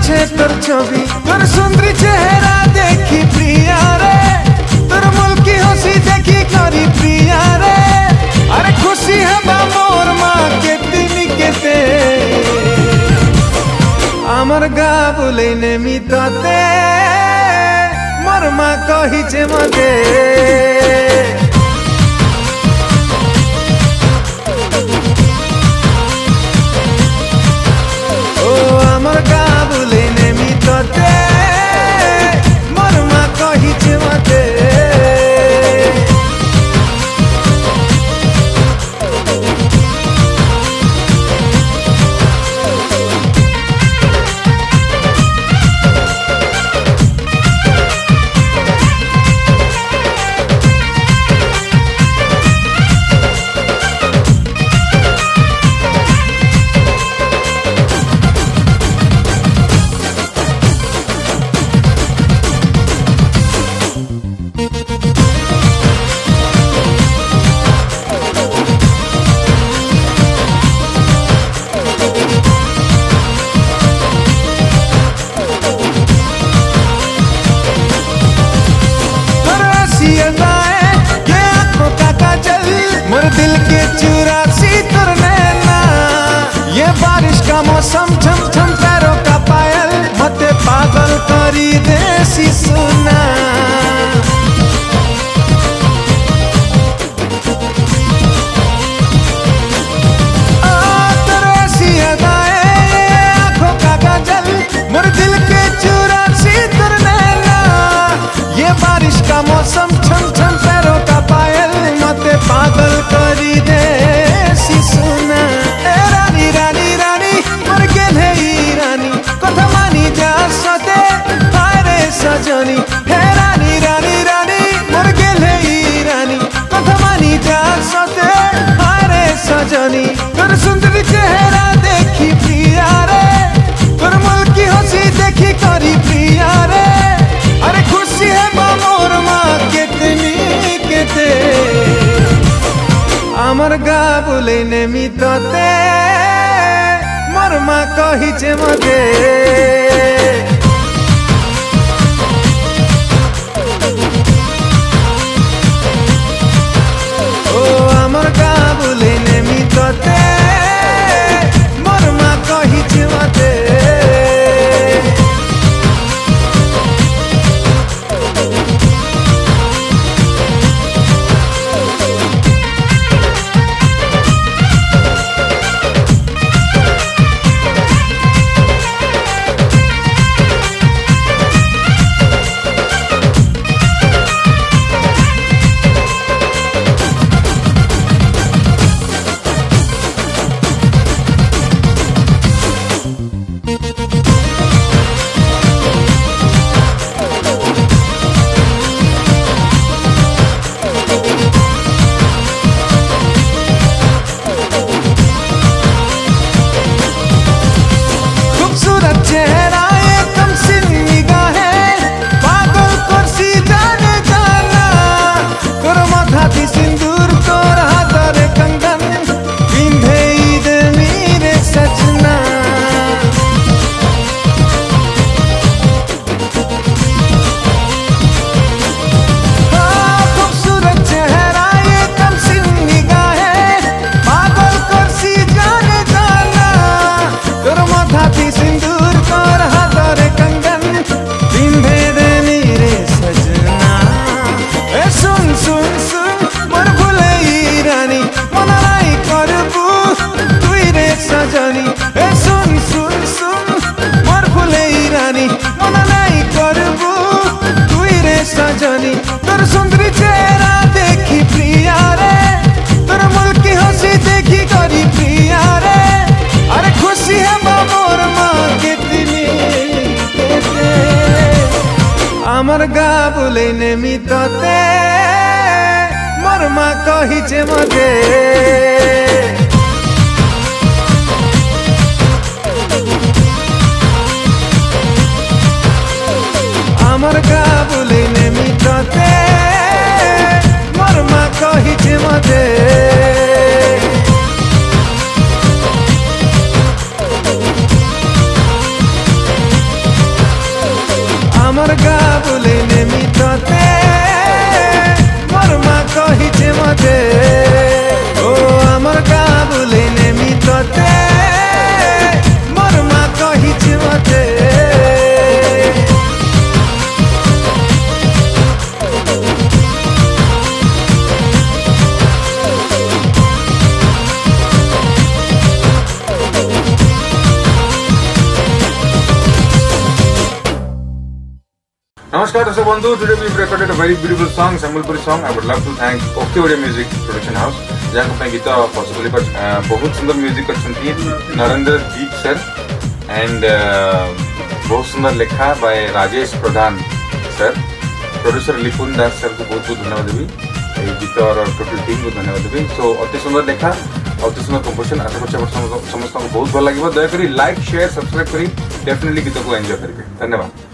পিছে তোর ছবি, তোর সুন্দরী চেহারা দেখি প্রিয়া রে, তোর মুলকি হসি দেখি করি প্রিয়া রে। আরে খুশি হবা মোর মা কেতিনি কেতে, আমার গা বলে নেমি ততে, মোর মা কহিছে মতে। ও আমার গা বলে নেমি ততে, মোর মা কহিছে মতে। मोर दिल के चुरासी तुर नैना, ये बारिश का मौसम झम झम पैरों का पायल, मते पागल करी देसी सुना। तेरी अदाएं आंखों का काजल, मोर दिल के चुरासी तुर नैना, ये बारिश का मौसम झम झम पैरों का पायल, मते पागल करी देसी सुना। ए रानी रानी रानी मोर गेले रानी, कथा मानी जा सते हारे सजनी। हे रानी रानी रानी मोर गेले रानी, कथा मानी जा सते हारे सजनी। तोर सुंदर चेहरा देखी प्रिया रे, तोर मुल्की हंसी देखी करी प्रिया रे। अरे खुशी है मोर माँ केतनी केते, আমার গা বলে নেমি ততে, মোর মা কহিছে মতে। ও আমার গা বলে নেমি ততে, মোর মা কহিছে মতে। चेहरा एकदम सी निगाहें, पागल करसी जाने जाना। तोर माथाती सिंदूर तोर हाथरे कंगन, पिंधे ईद मेरे सजना। खूबसूरत चेहरा एकदम सी निगाहें, पागल करसी जाने जाना। तोर माथाती सिंदूर तोर हाथरे कंगन, पिंधे दे मेरे सजना। ए सुन सुन सुन मोर भुले रानी, मनाई करबू तुई रे सजनी। ए सुन सुन सुन मोर भुले रानी, मनाई करबू तुई रे सजनी। तोर सुंदरी चेहरा देखी प्रिया रे, तोर मुल्की हंसी देखी करी प्रिया रे। अरे खुशी है मोर माँ केतनी केते, আমার গা বলে নেমি ততে, মোর মা কহিছে মতে। আমার গা বলে নেমি ততে, মোর মা কহিছে মতে। আমার গা বলে নেমি তোতে মোর মা কহিছে মতে ও আমার গা বলে নেমি তোতে মোর মা কহিছে মতে Namaskar Dharshak Bandhu. Today we've recorded a very beautiful song, Sambalpuri song. I would love to thank Okay Audio Music Production House. जहाँ पे गीता possibly पर बहुत सुंदर म्यूजिक करते नरेंद्र जीत सर एंड बहुत सुंदर लिखा बाय राजेश प्रधान सर प्रोड्यूसर लिपुन दास सर को बहुत बहुत धन्यवाद देवी गीत और टोटल टीम को धन्यवाद देवी सो अति सुंदर लिखा अति सुंदर कंपोजिशन आशा करছি समस्त को बहुत भल लगे दयाकोरी लाइक शेयर सब्सक्राइब करी डेफिनेटली गीत को एंजॉय करेंगे धन्यवाद।